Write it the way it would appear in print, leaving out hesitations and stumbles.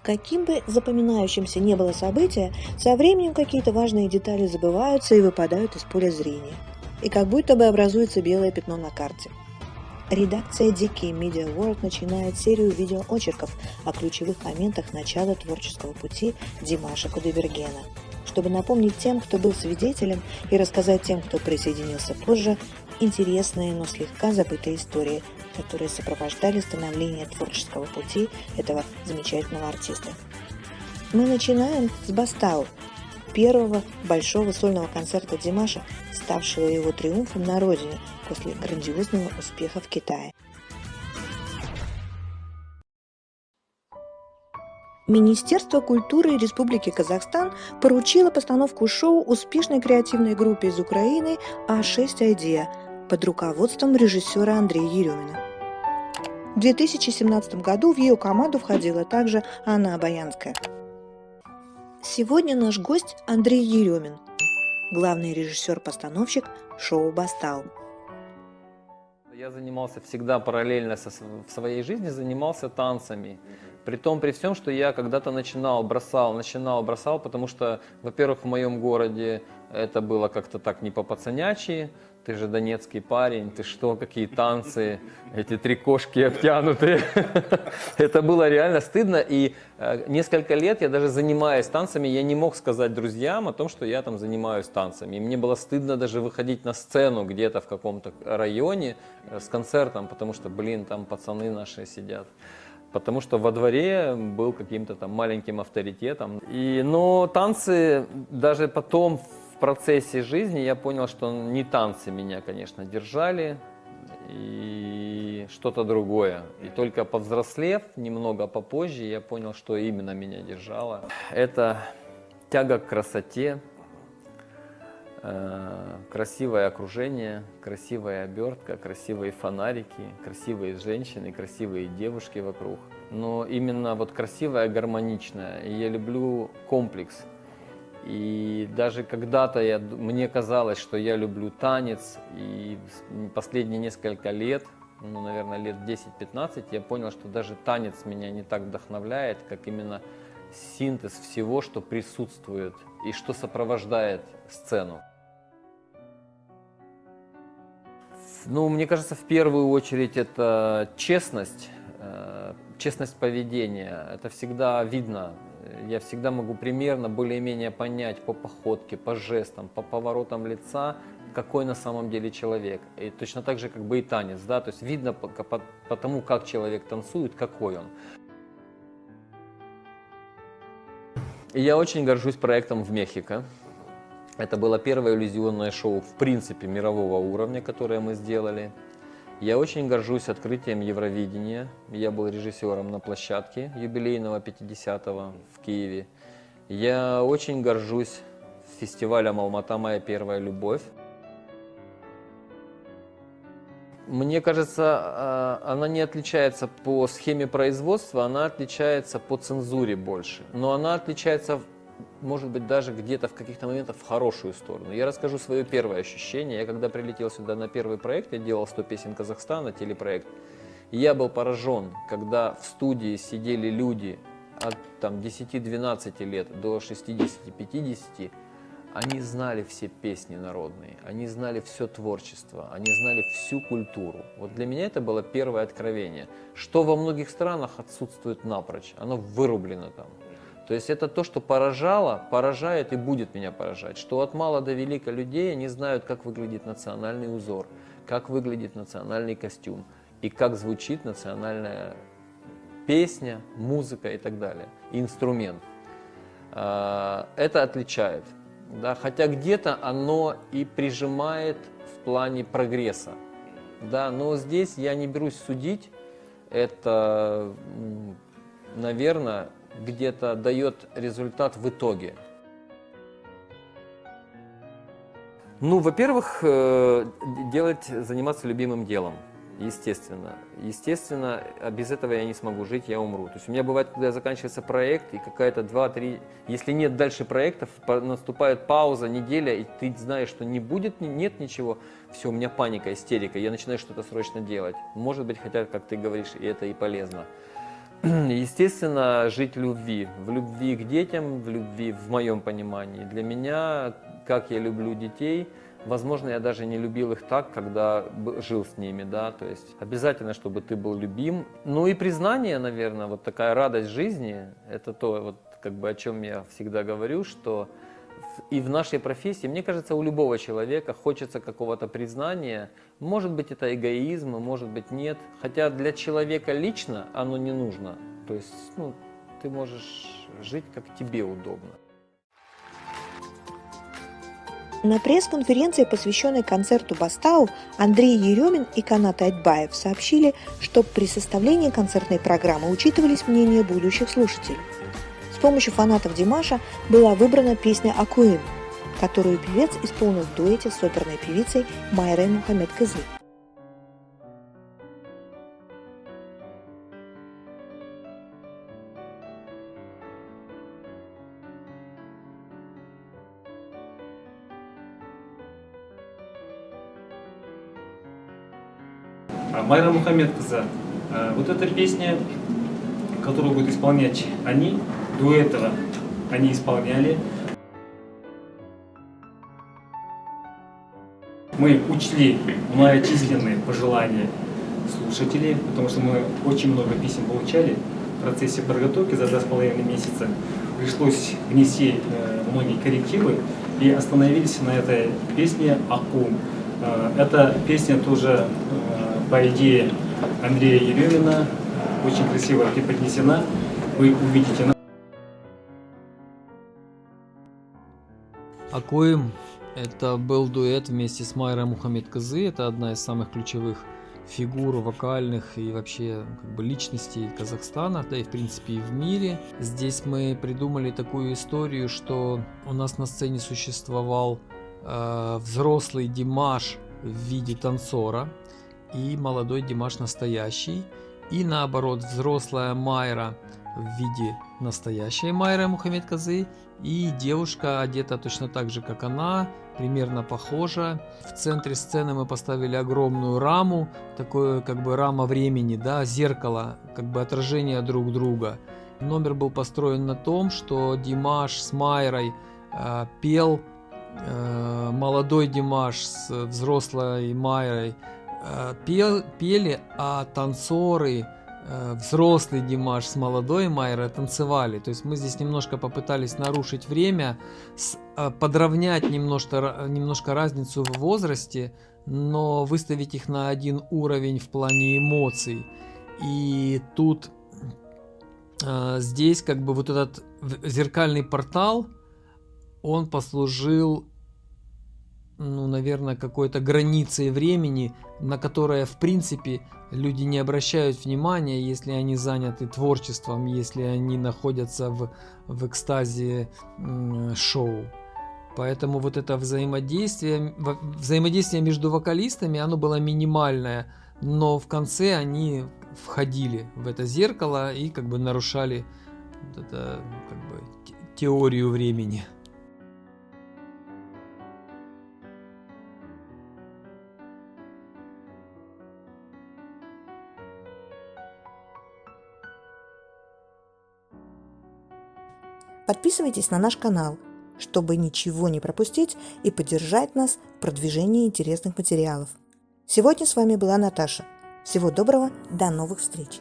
Каким бы запоминающимся ни было событие, со временем какие-то важные детали забываются и выпадают из поля зрения. И как будто бы образуется белое пятно на карте. Редакция Dicky Media World начинает серию видеоочерков о ключевых моментах начала творческого пути Димаша Кудайбергена, чтобы напомнить тем, кто был свидетелем, и рассказать тем, кто присоединился позже, интересные, но слегка забытые истории, которые сопровождали становление творческого пути этого замечательного артиста. Мы начинаем с «Бастау», первого большого сольного концерта Димаша, ставшего его триумфом на родине после грандиозного успеха в Китае. Министерство культуры Республики Казахстан поручило постановку шоу успешной креативной группе из Украины А6 Idea под руководством режиссера Андрея Еремина. В 2017 году в ее команду входила также Анна Обаянская. Сегодня наш гость Андрей Еремин, главный режиссер-постановщик шоу «Бастау». Я занимался всегда параллельно в своей жизни, занимался танцами. При всем, что я когда-то начинал, бросал, потому что, во-первых, в моем городе это было как-то так не по-пацанячьи. Ты же донецкий парень, ты что, какие танцы, эти три кошки обтянутые. Это было реально стыдно. И несколько лет я даже занимаясь танцами, я не мог сказать друзьям о том, что я там занимаюсь танцами. И мне было стыдно даже выходить на сцену где-то в каком-то районе с концертом, потому что, блин, там пацаны наши сидят. Потому что во дворе был каким-то там маленьким авторитетом. Но танцы даже потом в процессе жизни я понял, что не танцы меня, конечно, держали, и что-то другое. И только повзрослев, немного попозже, я понял, что именно меня держало. Это тяга к красоте, красивое окружение, красивая обертка, красивые фонарики, красивые женщины, красивые девушки вокруг. Но именно вот красивая, гармоничная. И я люблю комплекс. И даже когда-то мне казалось, что я люблю танец, и последние несколько лет, наверное, лет 10-15, я понял, что даже танец меня не так вдохновляет, как именно синтез всего, что присутствует и что сопровождает сцену. Мне кажется, в первую очередь это честность, честность поведения. Это всегда видно. Я всегда могу примерно, более-менее понять по походке, по жестам, по поворотам лица, какой на самом деле человек. И точно так же, как бы и танец, да, то есть видно по тому, как человек танцует, какой он. И я очень горжусь проектом в Мехико. Это было первое иллюзионное шоу, в принципе, мирового уровня, которое мы сделали. Я очень горжусь открытием Евровидения. Я был режиссером на площадке юбилейного 50-го в Киеве. Я очень горжусь фестивалем «Алмата. Моя первая любовь». Мне кажется, она не отличается по схеме производства, она отличается по цензуре больше. Но она отличается, может быть, даже где-то в каких-то моментах в хорошую сторону. Я расскажу свое первое ощущение. Я когда прилетел сюда на первый проект, я делал «100 песен Казахстана», телепроект, и я был поражен, когда в студии сидели люди от 10-12 лет до 60-50, они знали все песни народные, они знали все творчество, они знали всю культуру. Вот для меня это было первое откровение, что во многих странах отсутствует напрочь, оно вырублено там. То есть это то, что поражало, поражает и будет меня поражать, что от мала до велика людей они знают, как выглядит национальный узор, как выглядит национальный костюм и как звучит национальная песня, музыка и так далее, инструмент. Это отличает. Да, хотя где-то оно и прижимает в плане прогресса. Да, но здесь я не берусь судить. Это, наверное, где-то дает результат в итоге. Во-первых, заниматься любимым делом. Естественно. Естественно, без этого я не смогу жить, я умру. То есть у меня бывает, когда заканчивается проект, и какая-то 2-3, если нет дальше проектов, наступает пауза, неделя, и ты знаешь, что не будет, нет ничего, все, у меня паника, истерика, я начинаю что-то срочно делать. Может быть, хотя, как ты говоришь, и это и полезно. естественно, жить в любви к детям, в любви, в моем понимании. Для меня, как я люблю детей, возможно, я даже не любил их так, когда жил с ними, да, то есть обязательно, чтобы ты был любим. Ну и признание, наверное, вот такая радость жизни, это то, вот как бы о чем я всегда говорю, что и в нашей профессии, мне кажется, у любого человека хочется какого-то признания. Может быть, это эгоизм, может быть, нет. Хотя для человека лично оно не нужно. То есть, ну, ты можешь жить, как тебе удобно. На пресс-конференции, посвященной концерту Бастау, Андрей Еремин и Канат Айтбаев сообщили, что при составлении концертной программы учитывались мнения будущих слушателей. С помощью фанатов Димаша была выбрана песня «Акуин», которую певец исполнил в дуэте с оперной певицей Майрой Мухаммед-Кызы. Майра Мухаммед-Кызы. Вот эта песня, которую будут исполнять они, до этого они исполняли. Мы учли многочисленные пожелания слушателей, потому что мы очень много писем получали в процессе подготовки за 2,5 месяца. Пришлось внести многие коррективы и остановились на этой песне «Акум». Эта песня тоже, по идее, Андрея Еремина, очень красиво преподнесена. Вы увидите. Акуим — это был дуэт вместе с Майрой Мухаммед-Кызы. Это одна из самых ключевых фигур вокальных и вообще как бы личностей Казахстана, да и в принципе и в мире. Здесь мы придумали такую историю, что у нас на сцене существовал взрослый Димаш в виде танцора и молодой Димаш настоящий, и наоборот взрослая Майра в виде настоящей Майры Мухаммед-Кызы, и девушка одета точно так же, как она, примерно похожа. В центре сцены мы поставили огромную раму, такое как бы рама времени, да, зеркало, как бы отражение друг друга. Номер был построен на том, что Димаш с Майрой пел, молодой Димаш с взрослой Майрой пели, а танцоры, взрослый Димаш с молодой Майрой танцевали. То есть мы здесь немножко попытались нарушить время, подровнять немножко разницу в возрасте, но выставить их на один уровень в плане эмоций. И тут здесь как бы вот этот зеркальный портал, он послужил, ну, наверное, какой-то границей времени, на которое, в принципе, люди не обращают внимания, если они заняты творчеством, если они находятся в экстазе шоу. Поэтому вот это взаимодействие между вокалистами, оно было минимальное, но в конце они входили в это зеркало и как бы нарушали вот это, как бы, теорию времени. Подписывайтесь на наш канал, чтобы ничего не пропустить и поддержать нас в продвижении интересных материалов. Сегодня с вами была Наташа. Всего доброго, до новых встреч!